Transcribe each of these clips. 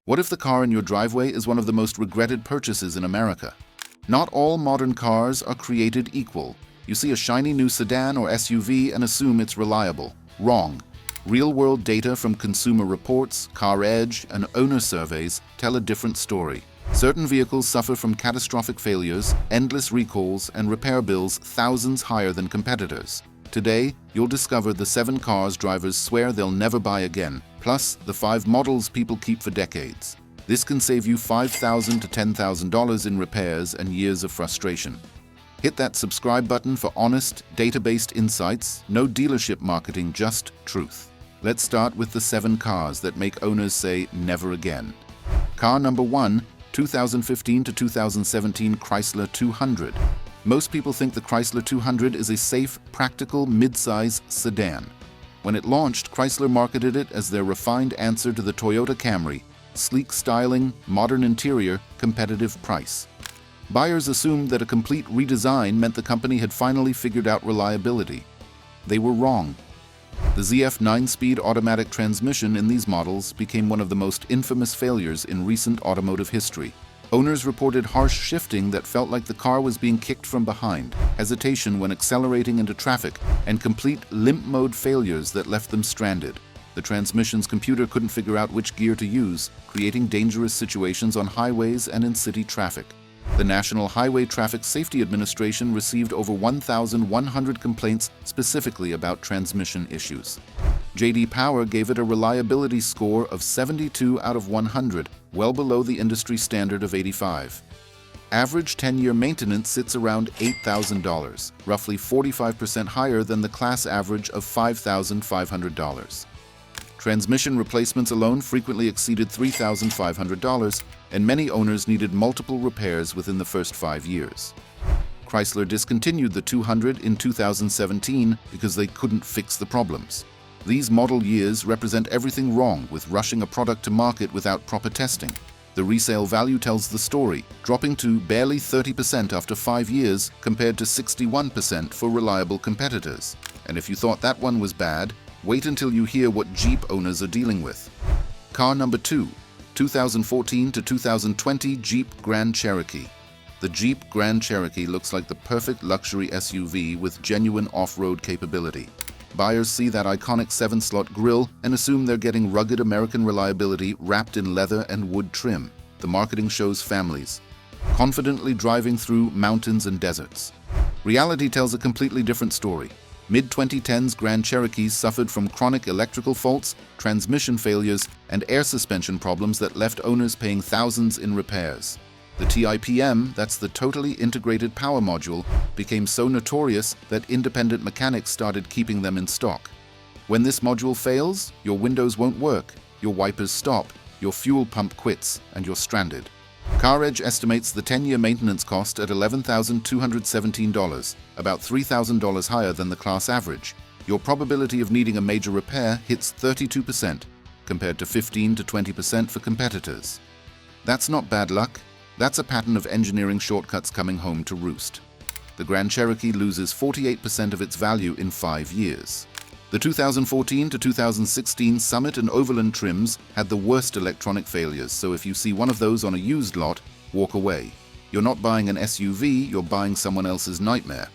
What if the car in your driveway is one of the most regretted purchases in America? Not all modern cars are created equal. You see a shiny new sedan or SUV and assume it's reliable. Wrong. Real-world data from Consumer Reports, CarEdge, and owner surveys tell a different story. Certain vehicles suffer from catastrophic failures, endless recalls, and repair bills thousands higher than competitors. Today, you'll discover the 7 cars drivers swear they'll never buy again, plus the 5 models people keep for decades. This can save you $5,000 to $10,000 in repairs and years of frustration. Hit that subscribe button for honest, data-based insights, no dealership marketing, just truth. Let's start with the 7 cars that make owners say never again. Car number 1, 2015 to 2017 Chrysler 200. Most people think the Chrysler 200 is a safe, practical, mid-size sedan. When it launched, Chrysler marketed it as their refined answer to the Toyota Camry: sleek styling, modern interior, competitive price. Buyers assumed that a complete redesign meant the company had finally figured out reliability. They were wrong. The ZF 9-speed automatic transmission in these models became one of the most infamous failures in recent automotive history. Owners reported harsh shifting that felt like the car was being kicked from behind, hesitation when accelerating into traffic, and complete limp mode failures that left them stranded. The transmission's computer couldn't figure out which gear to use, creating dangerous situations on highways and in city traffic. The National Highway Traffic Safety Administration received over 1,100 complaints specifically about transmission issues. J.D. Power gave it a reliability score of 72 out of 100, well below the industry standard of 85. Average 10-year maintenance sits around $8,000, roughly 45% higher than the class average of $5,500. Transmission replacements alone frequently exceeded $3,500, and many owners needed multiple repairs within the first 5 years. Chrysler discontinued the 200 in 2017 because they couldn't fix the problems. These model years represent everything wrong with rushing a product to market without proper testing. The resale value tells the story, dropping to barely 30% after 5 years compared to 61% for reliable competitors. And if you thought that one was bad, wait until you hear what Jeep owners are dealing with. Car number 2, 2014 to 2020 Jeep Grand Cherokee. The Jeep Grand Cherokee looks like the perfect luxury SUV with genuine off-road capability. Buyers see that iconic 7-slot grille and assume they're getting rugged American reliability wrapped in leather and wood trim. The marketing shows families confidently driving through mountains and deserts. Reality tells a completely different story. Mid-2010s Grand Cherokees suffered from chronic electrical faults, transmission failures, and air suspension problems that left owners paying thousands in repairs. The TIPM, that's the Totally Integrated Power Module, became so notorious that independent mechanics started keeping them in stock. When this module fails, your windows won't work, your wipers stop, your fuel pump quits, and you're stranded. CarEdge estimates the 10-year maintenance cost at $11,217, about $3,000 higher than the class average. Your probability of needing a major repair hits 32%, compared to 15 to 20% for competitors. That's not bad luck. That's a pattern of engineering shortcuts coming home to roost. The Grand Cherokee loses 48% of its value in 5 years. The 2014 to 2016 Summit and Overland trims had the worst electronic failures, so if you see one of those on a used lot, walk away. You're not buying an SUV, you're buying someone else's nightmare.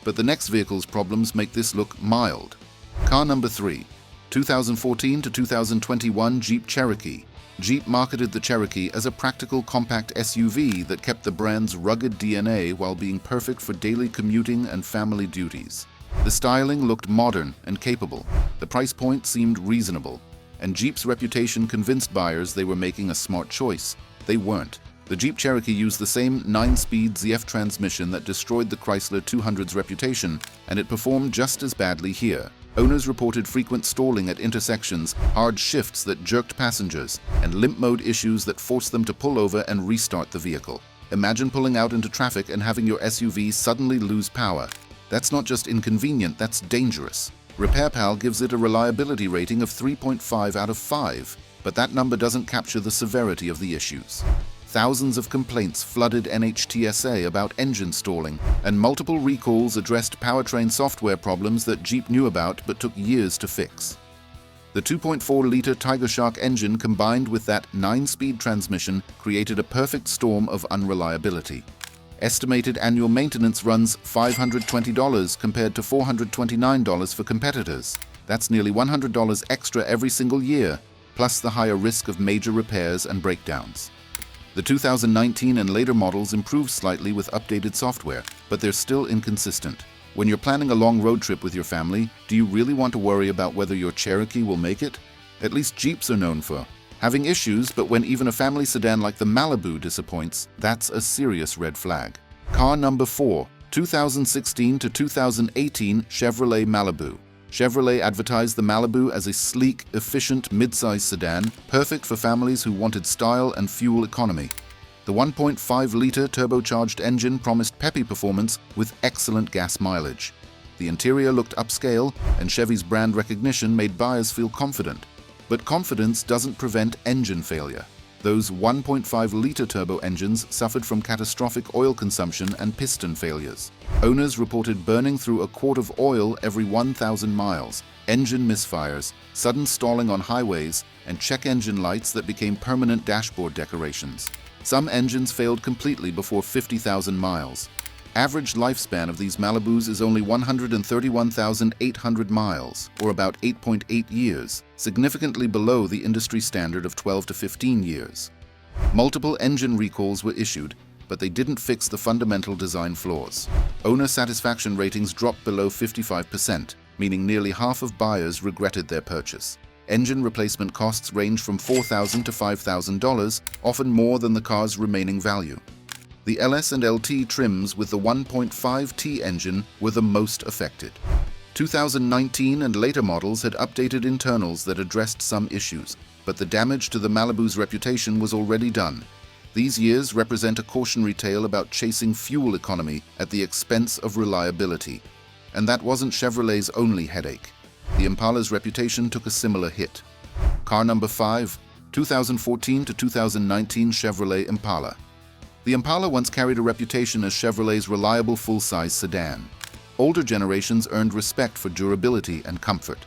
But the next vehicle's problems make this look mild. Car number 3, 2014 to 2021 Jeep Cherokee. Jeep marketed the Cherokee as a practical compact SUV that kept the brand's rugged DNA while being perfect for daily commuting and family duties. The styling looked modern and capable, the price point seemed reasonable, and Jeep's reputation convinced buyers they were making a smart choice. They weren't. The Jeep Cherokee used the same 9-speed ZF transmission that destroyed the Chrysler 200's reputation, and it performed just as badly here. Owners reported frequent stalling at intersections, hard shifts that jerked passengers, and limp mode issues that forced them to pull over and restart the vehicle. Imagine pulling out into traffic and having your SUV suddenly lose power. That's not just inconvenient, that's dangerous. RepairPal gives it a reliability rating of 3.5 out of 5, but that number doesn't capture the severity of the issues. Thousands of complaints flooded NHTSA about engine stalling, and multiple recalls addressed powertrain software problems that Jeep knew about but took years to fix. The 2.4-liter Tiger Shark engine combined with that 9-speed transmission created a perfect storm of unreliability. Estimated annual maintenance runs $520 compared to $429 for competitors. That's nearly $100 extra every single year, plus the higher risk of major repairs and breakdowns. The 2019 and later models improved slightly with updated software, but they're still inconsistent. When you're planning a long road trip with your family, do you really want to worry about whether your Cherokee will make it? At least Jeeps are known for having issues, but when even a family sedan like the Malibu disappoints, that's a serious red flag. Car number 4, 2016 to 2018 Chevrolet Malibu. Chevrolet advertised the Malibu as a sleek, efficient mid-size sedan, perfect for families who wanted style and fuel economy. The 1.5-liter turbocharged engine promised peppy performance with excellent gas mileage. The interior looked upscale, and Chevy's brand recognition made buyers feel confident. But confidence doesn't prevent engine failure. Those 1.5-liter turbo engines suffered from catastrophic oil consumption and piston failures. Owners reported burning through a quart of oil every 1,000 miles, engine misfires, sudden stalling on highways, and check engine lights that became permanent dashboard decorations. Some engines failed completely before 50,000 miles. Average lifespan of these Malibus is only 131,800 miles, or about 8.8 years, significantly below the industry standard of 12 to 15 years. Multiple engine recalls were issued, but they didn't fix the fundamental design flaws. Owner satisfaction ratings dropped below 55%, meaning nearly half of buyers regretted their purchase. Engine replacement costs range from $4,000 to $5,000, often more than the car's remaining value. The LS and LT trims with the 1.5T engine were the most affected. 2019 and later models had updated internals that addressed some issues, but the damage to the Malibu's reputation was already done. These years represent a cautionary tale about chasing fuel economy at the expense of reliability. And that wasn't Chevrolet's only headache. The Impala's reputation took a similar hit. Car number 5, 2014 to 2019 Chevrolet Impala. The Impala once carried a reputation as Chevrolet's reliable full-size sedan. Older generations earned respect for durability and comfort.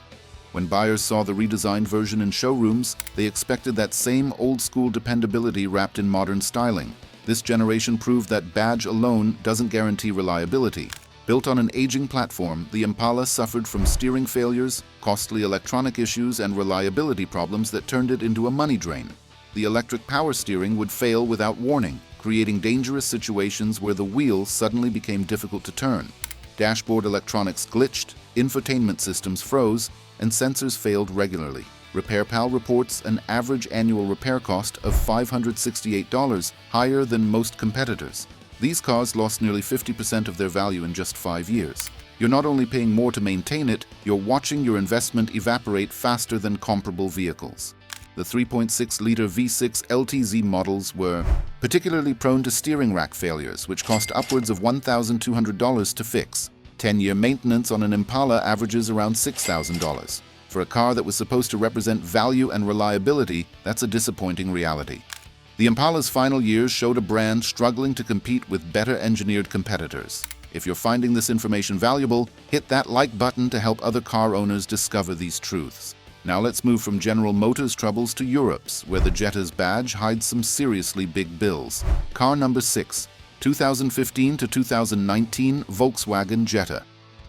When buyers saw the redesigned version in showrooms, they expected that same old-school dependability wrapped in modern styling. This generation proved that badge alone doesn't guarantee reliability. Built on an aging platform, the Impala suffered from steering failures, costly electronic issues, and reliability problems that turned it into a money drain. The electric power steering would fail without warning, creating dangerous situations where the wheel suddenly became difficult to turn. Dashboard electronics glitched, infotainment systems froze, and sensors failed regularly. RepairPal reports an average annual repair cost of $568, higher than most competitors. These cars lost nearly 50% of their value in just 5 years. You're not only paying more to maintain it, you're watching your investment evaporate faster than comparable vehicles. The 3.6-liter V6 LTZ models were particularly prone to steering rack failures, which cost upwards of $1,200 to fix. 10-year maintenance on an Impala averages around $6,000. For a car that was supposed to represent value and reliability, that's a disappointing reality. The Impala's final years showed a brand struggling to compete with better-engineered competitors. If you're finding this information valuable, hit that like button to help other car owners discover these truths. Now let's move from General Motors' troubles to Europe's, where the Jetta's badge hides some seriously big bills. Car number 6, 2015 to 2019 Volkswagen Jetta.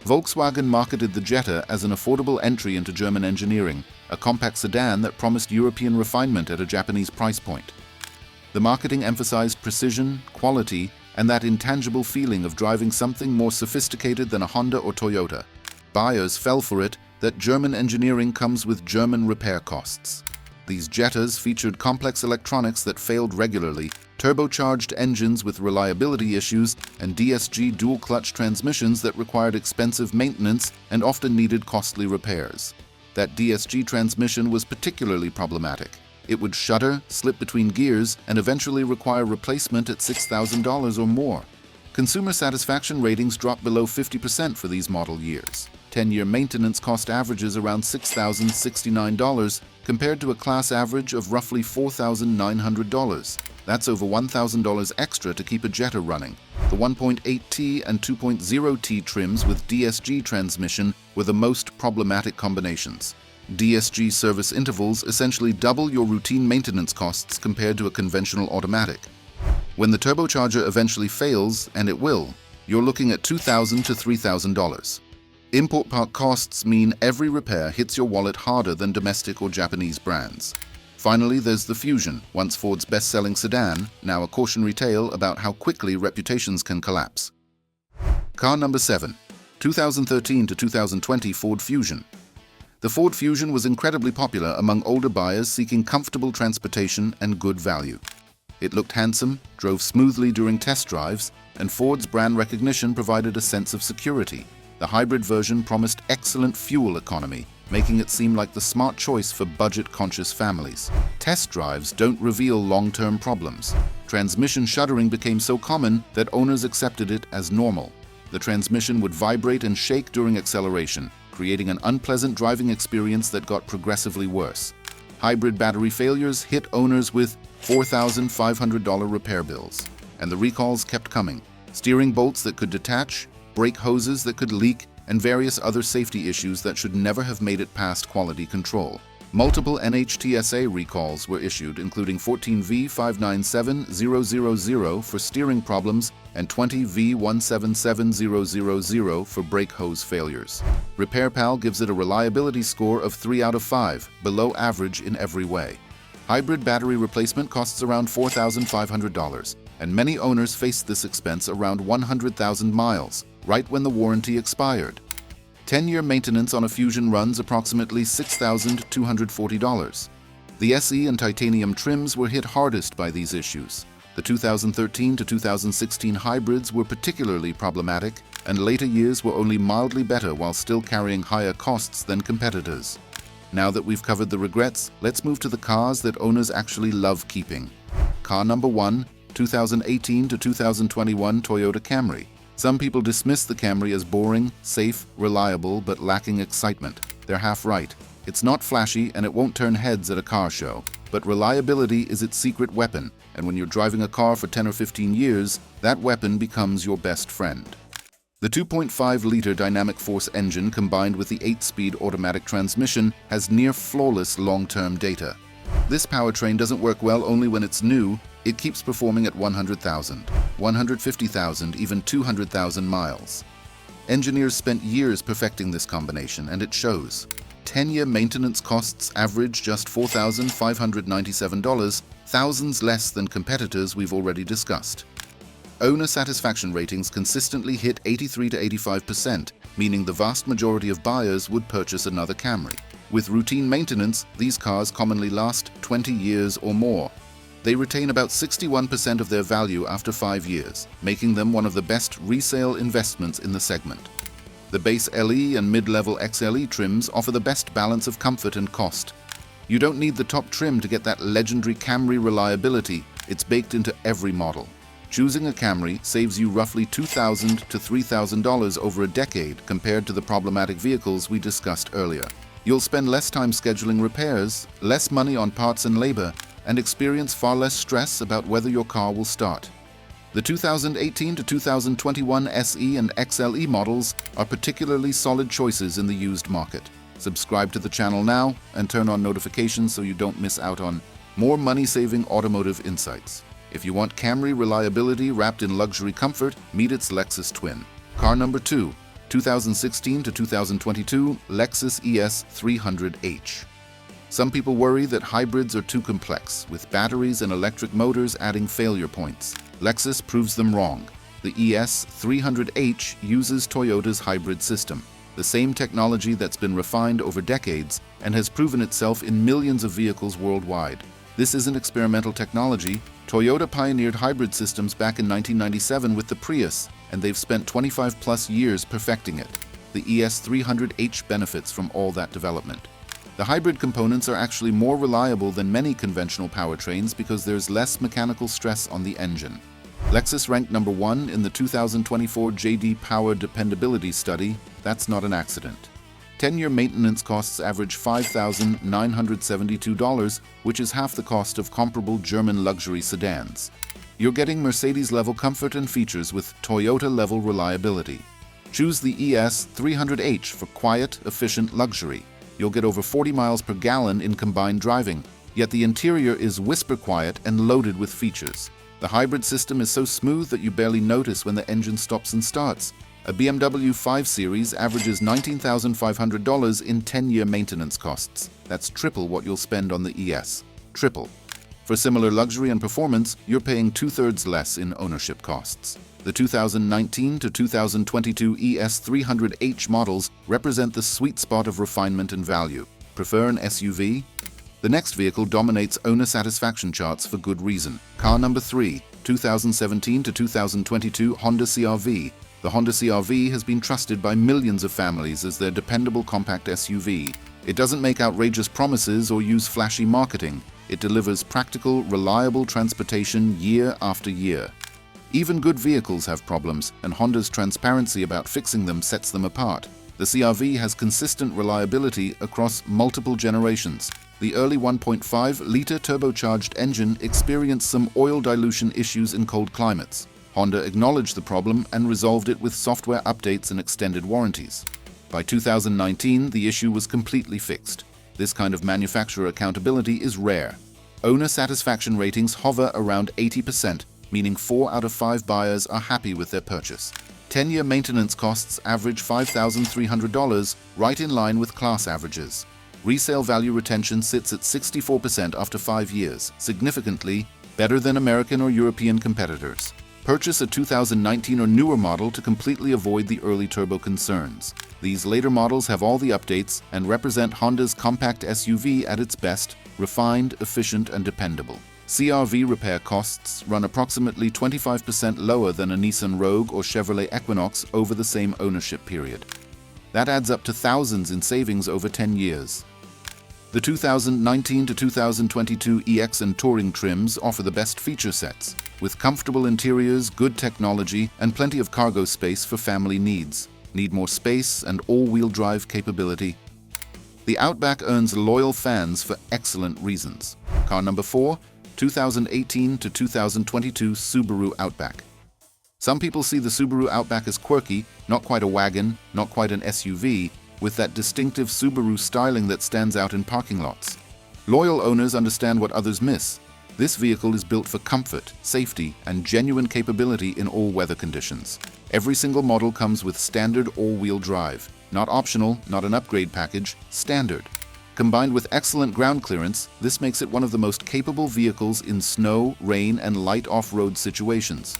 Volkswagen marketed the Jetta as an affordable entry into German engineering, a compact sedan that promised European refinement at a Japanese price point. The marketing emphasized precision, quality, and that intangible feeling of driving something more sophisticated than a Honda or Toyota. Buyers fell for it that German engineering comes with German repair costs. These Jettas featured complex electronics that failed regularly, turbocharged engines with reliability issues, and DSG dual-clutch transmissions that required expensive maintenance and often needed costly repairs. That DSG transmission was particularly problematic. It would shudder, slip between gears, and eventually require replacement at $6,000 or more. Consumer satisfaction ratings dropped below 50% for these model years. 10-year maintenance cost averages around $6,069 compared to a class average of roughly $4,900. That's over $1,000 extra to keep a Jetta running. The 1.8T and 2.0T trims with DSG transmission were the most problematic combinations. DSG service intervals essentially double your routine maintenance costs compared to a conventional automatic. When the turbocharger eventually fails, and it will, you're looking at $2,000 to $3,000. Import part costs mean every repair hits your wallet harder than domestic or Japanese brands. Finally, there's the Fusion, once Ford's best-selling sedan, now a cautionary tale about how quickly reputations can collapse. Car number 7, 2013 to 2020 Ford Fusion. The Ford Fusion was incredibly popular among older buyers seeking comfortable transportation and good value. It looked handsome, drove smoothly during test drives, and Ford's brand recognition provided a sense of security. The hybrid version promised excellent fuel economy, making it seem like the smart choice for budget-conscious families. Test drives don't reveal long-term problems. Transmission shuddering became so common that owners accepted it as normal. The transmission would vibrate and shake during acceleration, creating an unpleasant driving experience that got progressively worse. Hybrid battery failures hit owners with $4,500 repair bills, and the recalls kept coming. Steering bolts that could detach, brake hoses that could leak, and various other safety issues that should never have made it past quality control. Multiple NHTSA recalls were issued, including 14V597000 for steering problems and 20V177000 for brake hose failures. RepairPal gives it a reliability score of 3 out of 5, below average in every way. Hybrid battery replacement costs around $4,500, and many owners faced this expense around 100,000 miles, right when the warranty expired. 10-year maintenance on a Fusion runs approximately $6,240. The SE and titanium trims were hit hardest by these issues. The 2013 to 2016 hybrids were particularly problematic, and later years were only mildly better while still carrying higher costs than competitors. Now that we've covered the regrets, let's move to the cars that owners actually love keeping. Car number 1, 2018 to 2021 Toyota Camry. Some people dismiss the Camry as boring, safe, reliable, but lacking excitement. They're half right. It's not flashy and it won't turn heads at a car show. But reliability is its secret weapon, and when you're driving a car for 10 or 15 years, that weapon becomes your best friend. The 2.5-liter dynamic force engine combined with the 8-speed automatic transmission has near-flawless long-term data. This powertrain doesn't work well only when it's new. It keeps performing at 100,000, 150,000, even 200,000 miles. Engineers spent years perfecting this combination, and it shows. 10-year maintenance costs average just $4,597, thousands less than competitors we've already discussed. Owner satisfaction ratings consistently hit 83 to 85%, meaning the vast majority of buyers would purchase another Camry. With routine maintenance, these cars commonly last 20 years or more. They retain about 61% of their value after 5 years, making them one of the best resale investments in the segment. The base LE and mid-level XLE trims offer the best balance of comfort and cost. You don't need the top trim to get that legendary Camry reliability. It's baked into every model. Choosing a Camry saves you roughly $2,000 to $3,000 over a decade compared to the problematic vehicles we discussed earlier. You'll spend less time scheduling repairs, less money on parts and labor, and experience far less stress about whether your car will start. The 2018 to 2021 SE and XLE models are particularly solid choices in the used market. Subscribe to the channel now and turn on notifications so you don't miss out on more money-saving automotive insights. If you want Camry reliability wrapped in luxury comfort, meet its Lexus twin. Car number 2, 2016 to 2022 Lexus ES 300h. Some people worry that hybrids are too complex, with batteries and electric motors adding failure points. Lexus proves them wrong. The ES 300h uses Toyota's hybrid system, the same technology that's been refined over decades and has proven itself in millions of vehicles worldwide. This isn't experimental technology. Toyota pioneered hybrid systems back in 1997 with the Prius, and they've spent 25+ years perfecting it. The ES 300h benefits from all that development. The hybrid components are actually more reliable than many conventional powertrains because there's less mechanical stress on the engine. Lexus ranked number 1 in the 2024 J.D. Power Dependability Study. That's not an accident. 10-year maintenance costs average $5,972, which is half the cost of comparable German luxury sedans. You're getting Mercedes-level comfort and features with Toyota-level reliability. Choose the ES 300h for quiet, efficient luxury. You'll get over 40 miles per gallon in combined driving, yet the interior is whisper quiet and loaded with features. The hybrid system is so smooth that you barely notice when the engine stops and starts. A BMW 5 Series averages $19,500 in 10-year maintenance costs. That's triple what you'll spend on the ES. Triple. For similar luxury and performance, you're paying 2/3 less in ownership costs. The 2019 to 2022 ES300H models represent the sweet spot of refinement and value. Prefer an SUV? The next vehicle dominates owner satisfaction charts for good reason. Car number 3, 2017 to 2022 Honda CR-V. The Honda CR-V has been trusted by millions of families as their dependable compact SUV. It doesn't make outrageous promises or use flashy marketing. It delivers practical, reliable transportation year after year. Even good vehicles have problems, and Honda's transparency about fixing them sets them apart. The CR-V has consistent reliability across multiple generations. The early 1.5-liter turbocharged engine experienced some oil dilution issues in cold climates. Honda acknowledged the problem and resolved it with software updates and extended warranties. By 2019, the issue was completely fixed. This kind of manufacturer accountability is rare. Owner satisfaction ratings hover around 80%, meaning 4 out of 5 buyers are happy with their purchase. 10-year maintenance costs average $5,300, right in line with class averages. Resale value retention sits at 64% after 5 years, significantly better than American or European competitors. Purchase a 2019 or newer model to completely avoid the early turbo concerns. These later models have all the updates and represent Honda's compact SUV at its best, refined, efficient, and dependable. CR-V repair costs run approximately 25% lower than a Nissan Rogue or Chevrolet Equinox over the same ownership period. That adds up to thousands in savings over 10 years. The 2019 to 2022 EX and Touring trims offer the best feature sets, with comfortable interiors, good technology, and plenty of cargo space for family needs. Need more space and all-wheel drive capability? The Outback earns loyal fans for excellent reasons. Car number 4, 2018 to 2022 Subaru Outback. Some people see the Subaru Outback as quirky, not quite a wagon, not quite an SUV, with that distinctive Subaru styling that stands out in parking lots. Loyal owners understand what others miss. This vehicle is built for comfort, safety, and genuine capability in all weather conditions. Every single model comes with standard all-wheel drive. Not optional, not an upgrade package, standard. Combined with excellent ground clearance, this makes it one of the most capable vehicles in snow, rain, and light off-road situations.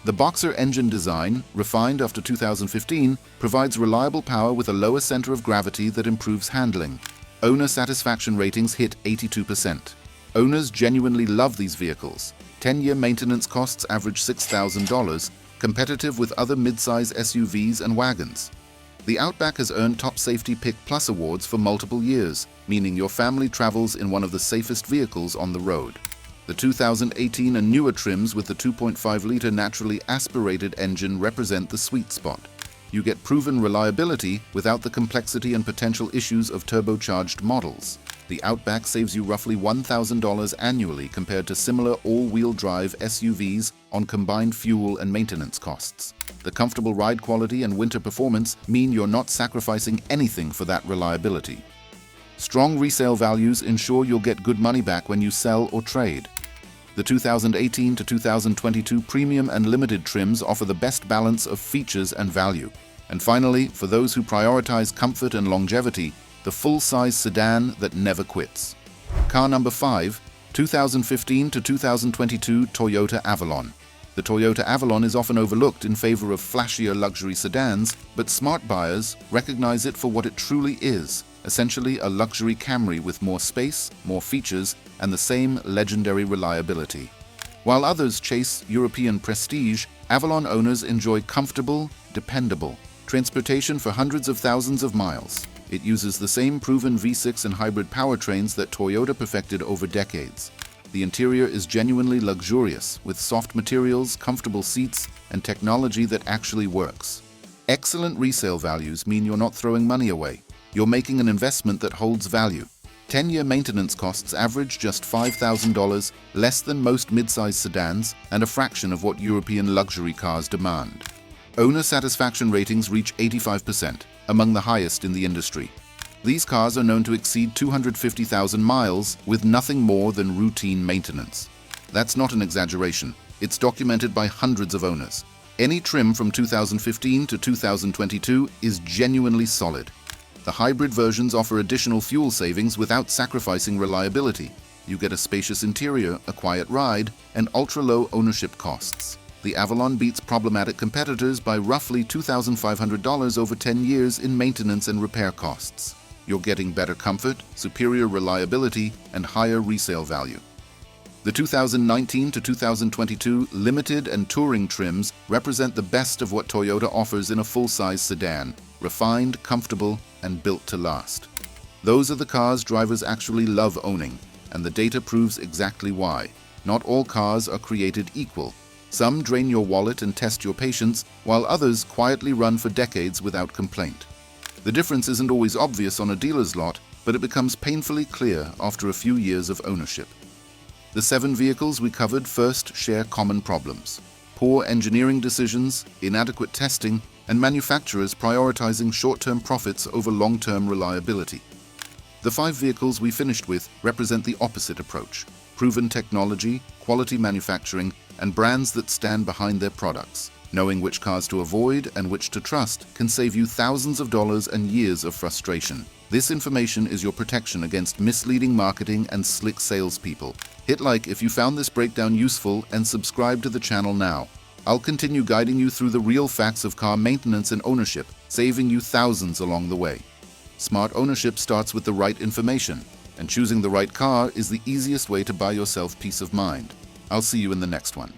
The Boxer engine design, refined after 2015, provides reliable power with a lower center of gravity that improves handling. Owner satisfaction ratings hit 82%. Owners genuinely love these vehicles. 10-year maintenance costs average $6,000, competitive with other mid-size SUVs and wagons. The Outback has earned Top Safety Pick Plus awards for multiple years, meaning your family travels in one of the safest vehicles on the road. The 2018 and newer trims with the 2.5-liter naturally aspirated engine represent the sweet spot. You get proven reliability without the complexity and potential issues of turbocharged models. The Outback saves you roughly $1,000 annually compared to similar all-wheel drive SUVs on combined fuel and maintenance costs. The comfortable ride quality and winter performance mean you're not sacrificing anything for that reliability. Strong resale values ensure you'll get good money back when you sell or trade. The 2018 to 2022 Premium and Limited trims offer the best balance of features and value. And finally, for those who prioritize comfort and longevity, the full-size sedan that never quits. Car number 5, 2015 to 2022 Toyota Avalon. The Toyota Avalon is often overlooked in favor of flashier luxury sedans, but smart buyers recognize it for what it truly is, essentially a luxury Camry with more space, more features, and the same legendary reliability. While others chase European prestige, Avalon owners enjoy comfortable, dependable transportation for hundreds of thousands of miles. It uses the same proven V6 and hybrid powertrains that Toyota perfected over decades. The interior is genuinely luxurious, with soft materials, comfortable seats, and technology that actually works. Excellent resale values mean you're not throwing money away. You're making an investment that holds value. 10-year maintenance costs average just $5,000, less than most mid-size sedans, and a fraction of what European luxury cars demand. Owner satisfaction ratings reach 85%, among the highest in the industry. These cars are known to exceed 250,000 miles with nothing more than routine maintenance. That's not an exaggeration. It's documented by hundreds of owners. Any trim from 2015 to 2022 is genuinely solid. The hybrid versions offer additional fuel savings without sacrificing reliability. You get a spacious interior, a quiet ride, and ultra-low ownership costs. The Avalon beats problematic competitors by roughly $2,500 over 10 years in maintenance and repair costs. You're getting better comfort, superior reliability, and higher resale value. The 2019 to 2022 limited and touring trims represent the best of what Toyota offers in a full-size sedan, refined, comfortable, and built to last. Those are the cars drivers actually love owning, and the data proves exactly why. Not all cars are created equal. Some drain your wallet and test your patience, while others quietly run for decades without complaint. The difference isn't always obvious on a dealer's lot, but it becomes painfully clear after a few years of ownership. The 7 vehicles we covered first share common problems: poor engineering decisions, inadequate testing, and manufacturers prioritizing short-term profits over long-term reliability. The 5 vehicles we finished with represent the opposite approach: proven technology, quality manufacturing, and brands that stand behind their products. Knowing which cars to avoid and which to trust can save you thousands of dollars and years of frustration. This information is your protection against misleading marketing and slick salespeople. Hit like if you found this breakdown useful and subscribe to the channel now. I'll continue guiding you through the real facts of car maintenance and ownership, saving you thousands along the way. Smart ownership starts with the right information, and choosing the right car is the easiest way to buy yourself peace of mind. I'll see you in the next one.